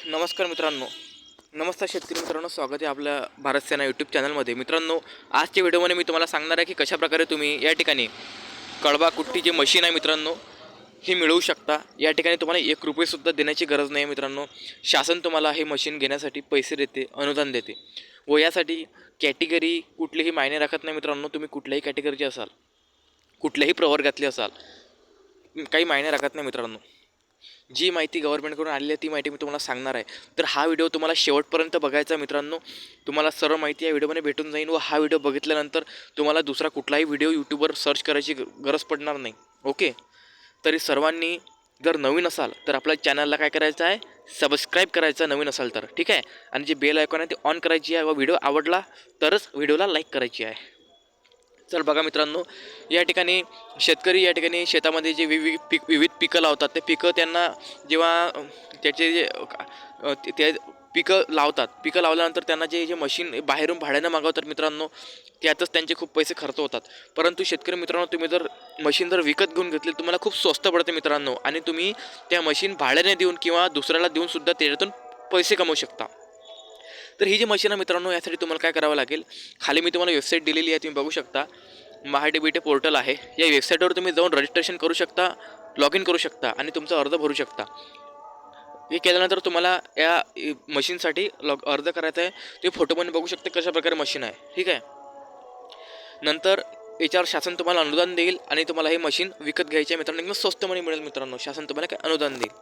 नमस्कार मित्रांनो. नमस्कार शेतकरी मित्रांनो, स्वागत आहे आपल्या भारत सेना यूट्यूब चॅनलमध्ये. मित्रांनो, आजच्या व्हिडिओमध्ये मी तुम्हाला सांगणार आहे की कशाप्रकारे तुम्ही या ठिकाणी कळवा कुट्टी जे मशीन आहे मित्रांनो हे मिळवू शकता. या ठिकाणी तुम्हाला ₹1 देण्याची गरज नाही मित्रांनो. शासन तुम्हाला हे मशीन घेण्यासाठी पैसे देते, अनुदान देते व यासाठी कॅटेगरी कुठलीही मायने राखत नाही मित्रांनो. तुम्ही कुठल्याही कॅटेगरीचे असाल, कुठल्याही प्रवर्गातले असाल, काही मायने राखत नाही मित्रांनो. जी माहिती गव्हर्नमेंटकडून आलेली आहे ती माहिती मी तुम्हाला सांगणार आहे. तर हा व्हिडिओ तुम्हाला शेवटपर्यंत बघायचा मित्रांनो. तुम्हाला सर्व माहिती या व्हिडिओमध्ये भेटून जाईल व हा व्हिडिओ बघितल्यानंतर तुम्हाला दुसरा कुठलाही व्हिडिओ यूट्यूबवर सर्च करायची गरज पडणार नाही. ओके. तरी सर्वांनी जर नवीन असाल तर आपल्या चॅनलला काय करायचं आहे, सबस्क्राईब करायचं नवीन असाल तर, ठीक आहे. आणि जे बेल आयकॉन आहे ते ऑन करायची आहे व व्हिडिओ आवडला तरच व्हिडिओला लाईक करायची आहे. चल बघा मित्रांनो, या ठिकाणी शेतकरी या ठिकाणी शेतामध्ये जे विविध पिकं लावतात, ते पिकं त्यांना जेव्हा त्याचे जे ते पिकं लावतात, पिकं लावल्यानंतर त्यांना जे मशीन बाहेरून भाड्यानं मागवतात मित्रांनो, त्यातच त्यांचे खूप पैसे खर्च होतात. परंतु शेतकरी मित्रांनो, तुम्ही जर मशीन जर विकत घेऊन घेतली तुम्हाला खूप स्वस्त पडते मित्रांनो. आणि तुम्ही त्या मशीन भाड्याने देऊन किंवा दुसऱ्याला देऊनसुद्धा त्याच्यातून पैसे कमवू शकता. तर ही जी मशीन आहे मित्रांनो, यासाठी तुम्हाला काय करावं लागेल, खाली मी तुम्हाला वेबसाईट दिलेली आहे, तुम्ही बघू शकता. महाडीबीटी पोर्टल आहे. या वेबसाईटवर तुम्ही जाऊन रजिस्ट्रेशन करू शकता, लॉग इन करू शकता आणि तुमचा अर्ज भरू शकता. हे केल्यानंतर तुम्हाला या मशीनसाठी अर्ज करायचा आहे. तुम्ही फोटोमध्ये बघू शकता कशाप्रकारे मशीन आहे, ठीक आहे. नंतर याच्यावर शासन तुम्हाला अनुदान देईल आणि तुम्हाला हे मशीन विकत घ्यायचे आहे मित्रांनो. एकदम स्वस्तमध्ये मिळेल मित्रांनो. शासन तुम्हाला काय अनुदान देईल.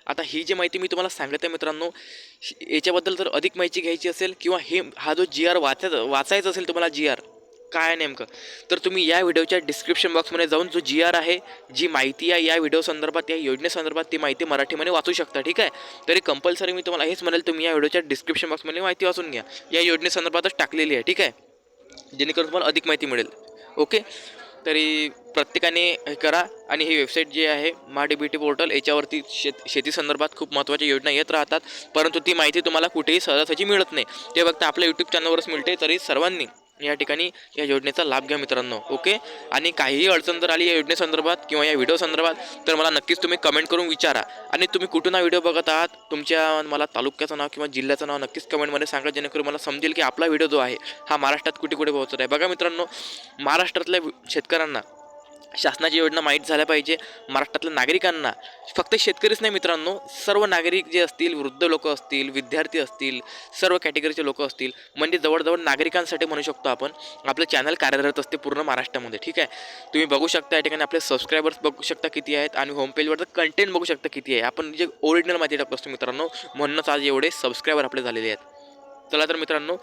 आता ही जी माहिती मी तुम्हाला सांगत आहे मित्रांनो, याच्याबद्दल जर अधिक माहिती घ्यायची असेल किंवा हा जो GR वाचायचा असेल तुम्हाला, GR काय आहे नेमकं, तर तुम्ही या व्हिडिओच्या डिस्क्रिप्शन बॉक्समध्ये जाऊन जो GR आहे, जी माहिती आहे या व्हिडिओ संदर्भात, या योजनेसंदर्भात, ती माहिती मराठीमध्ये वाचू शकता, ठीक आहे. तरी कंपल्सरी मी तुम्हाला हेच म्हणेल, तुम्ही या व्हिडिओच्या डिस्क्रिप्शन बॉक्समध्ये माहिती वाचून घ्या. या योजनेसंदर्भातच टाकलेली आहे, ठीक आहे, जेणेकरून तुम्हाला अधिक माहिती मिळेल. ओके. तरी प्रत्येकाने हे करा. आणि ही वेबसाईट जी आहे महाडीबीटी पोर्टल, याच्यावरती शेती संदर्भात खूप महत्त्वाच्या योजना येत राहतात, परंतु ती माहिती तुम्हाला कुठेही सहजासहजी मिळत नाही. ते फक्त आपल्या यूट्यूब चॅनलवरच मिळते. तरी सर्वांनी या ठिकाणी या योजनेचा लाभ घ्या मित्रांनो. ओके. आणि काहीही अडचण जर आली या योजनेसंदर्भात किंवा या व्हिडिओ संदर्भात तर मला नक्कीच तुम्ही कमेंट करून विचारा. आणि तुम्ही कुठून हा व्हिडिओ बघत आहात, तुमच्या मला तालुक्याचं नाव किंवा जिल्ह्याचं नाव नक्कीच कमेंटमध्ये सांगा, जेणेकरून मला समजेल की आपला व्हिडिओ जो आहे हा महाराष्ट्रात कुठे कुठे पोहोचत आहे. बघा मित्रांनो, महाराष्ट्रातल्या शेतकऱ्यांना शासनाची योजना माहीत झाल्या पाहिजे. महाराष्ट्रातल्या नागरिकांना, फक्त शेतकरीच नाही मित्रांनो, सर्व नागरिक जे असतील, वृद्ध लोक असतील, विद्यार्थी असतील, सर्व कॅटेगरीचे लोक असतील, म्हणजे जवळजवळ नागरिकांसाठी म्हणू शकतो आपण, आपलं चॅनल कार्यरत असते पूर्ण महाराष्ट्रामध्ये, ठीक आहे. तुम्ही बघू शकता या ठिकाणी आपले सबस्क्रायबर्स बघू शकता किती आहेत आणि होमपेजवरचं कंटेंट बघू शकता किती आहे. आपण जे ओरिजिनल माहिती टाकत असतो मित्रांनो, म्हणूनच आज एवढे सबस्क्रायबर आपले झालेले आहेत. चला तर मित्रांनो,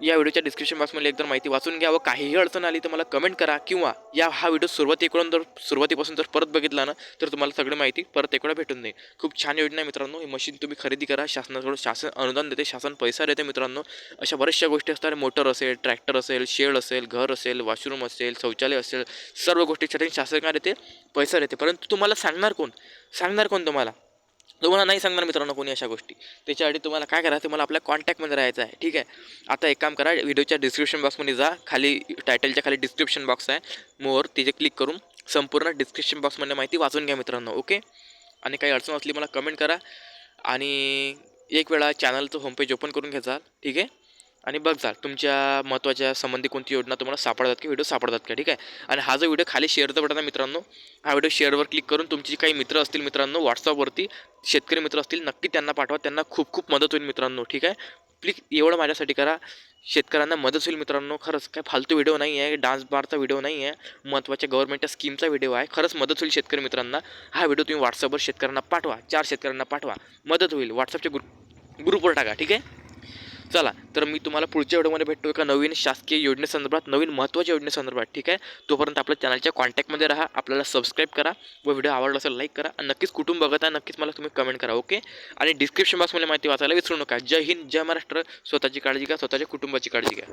या व्हिडिओच्या डिस्क्रिप्शन बॉक्समध्ये एकदम माहिती वाचून घ्या व काहीही अडचण आली तर मला कमेंट करा, किंवा हा व्हिडिओ सुरुवातीपासून जर परत बघितला ना तर तुम्हाला सगळी माहिती परत एक वेळा भेटून जाईल. खूप छान योजना आहे मित्रांनो. ही मशीन तुम्ही खरेदी करा. शासनाकडून शासन अनुदान देते, शासन पैसा देते मित्रांनो. अशा बऱ्याचशा गोष्टी असतात. मोटर असेल, ट्रॅक्टर असेल, शेड असेल, घर असेल, वॉशरूम असेल, शौचालय असेल, सर्व गोष्टीसाठी शासन काय देते, पैसा देते. परंतु तुम्हाला सांगणार कोण तुम्हाला नाही सांगणार मित्रांनो कोणी अशा गोष्टी. त्याच्यासाठी तुम्हाला काय करायचं, तुम्हाला आपल्या कॉन्टॅक्टमध्ये राहायचं आहे, ठीक आहे. आता एक काम करा, व्हिडिओच्या डिस्क्रिप्शन बॉक्समध्ये जा, खाली टायटलच्या खाली डिस्क्रिप्शन बॉक्स आहे, मोर तिथे क्लिक करून संपूर्ण डिस्क्रिप्शन बॉक्समध्ये माहिती वाचून घ्या मित्रांनो. ओके. आणि काही अडचण असली मला कमेंट करा आणि एक वेळा चॅनलचं होमपेज ओपन करून घ्यायचा, ठीक आहे. आणि बघा तुमच्या महत्त्वाच्या संबंधी कोणती योजना तुम्हाला सापडतात की व्हिडिओ सापडतात का, ठीक आहे. आणि हा जो व्हिडिओ खाली शेअरचा बटन आहे मित्रांनो, हा व्हिडिओ शेअरवर क्लिक करून तुमचे काही मित्र असतील मित्रांनो व्हॉट्सअपवरती, शेतकरी मित्र असतील, नक्की त्यांना पाठवा. त्यांना खूप खूप मदत होईल मित्रांनो, ठीक आहे. प्लीज एवढं माझ्यासाठी करा, शेतकऱ्यांना मदत होईल मित्रांनो. खरंच काय फालतू व्हिडिओ नाही आहे, डान्स बारचा व्हिडिओ नाही आहे, महत्त्वाच्या गव्हर्नमेंटच्या स्कीमचा व्हिडिओ आहे. खरंच मदत होईल शेतकरी मित्रांना. हा व्हिडिओ तुम्ही व्हॉट्सअपवर शेतकऱ्यांना पाठवा, 4 शेतकऱ्यांना पाठवा, मदत होईल. व्हॉट्सअपच्या ग्रुपवर टाका, ठीक आहे. चला तर मी तुम्हाला पुढच्या व्हिडिओमध्ये भेटतो एका नवीन शासकीय योजनेसंदर्भात, नवीन महत्त्वाच्या योजनेसंदर्भात, ठीक आहे. तोपर्यंत आपल्या चॅनलच्या कॉन्टॅक्टमध्ये राहा, आपल्याला सबस्क्राईब करा व व्हिडिओ आवडला असेल लाईक करा. आणि नक्कीच कुठून बघत आहे नक्कीच मला तुम्ही कमेंट करा. ओके. आणि डिस्क्रिप्शन बॉक्समध्ये माहिती वाचायला विसरू नका. जय हिंद, जय महाराष्ट्र. स्वतःची काळजी घ्या, स्वतःच्या कुटुंबाची काळजी घ्या.